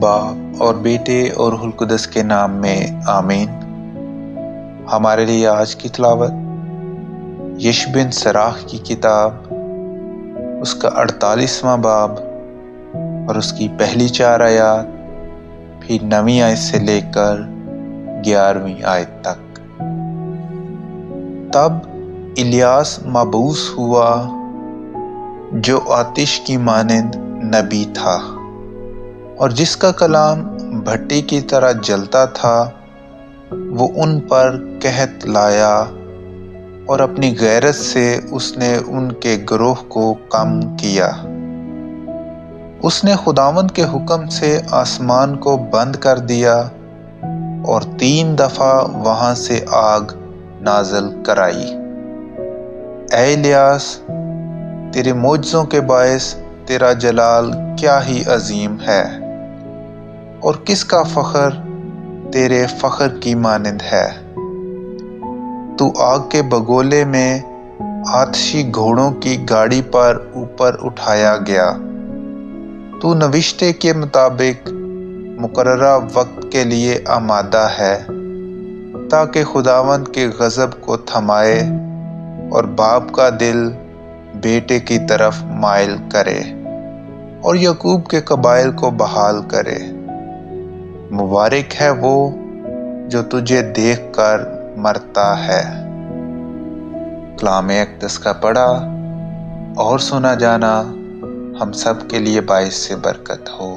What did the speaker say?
باپ اور بیٹے اور روح القدس کے نام میں آمین۔ ہمارے لیے آج کی تلاوت یشع بن سراخ کی کتاب، اس کا 48واں باب اور اس کی پہلی 4 آیات، پھر 9ویں آیت سے لے کر 11ویں آیت تک۔ تب الیاس مبعوث ہوا جو آتش کی مانند نبی تھا، اور جس کا کلام بھٹی کی طرح جلتا تھا۔ وہ ان پر قحط لایا اور اپنی غیرت سے اس نے ان کے گروہ کو کم کیا۔ اس نے خداوند کے حکم سے آسمان کو بند کر دیا اور 3 دفعہ وہاں سے آگ نازل کرائی۔ اے الیاس، تیرے معجزوں کے باعث تیرا جلال کیا ہی عظیم ہے، اور کس کا فخر تیرے فخر کی مانند ہے۔ تو آگ کے بگولے میں آتشی گھوڑوں کی گاڑی پر اوپر اٹھایا گیا۔ تو نوشتے کے مطابق مقررہ وقت کے لیے آمادہ ہے، تاکہ خداوند کے غضب کو تھمائے اور باپ کا دل بیٹے کی طرف مائل کرے اور یعقوب کے قبائل کو بحال کرے۔ مبارک ہے وہ جو تجھے دیکھ کر مرتا ہے۔ کلام اقدس کا پڑھا اور سنا جانا ہم سب کے لیے باعث برکت ہو۔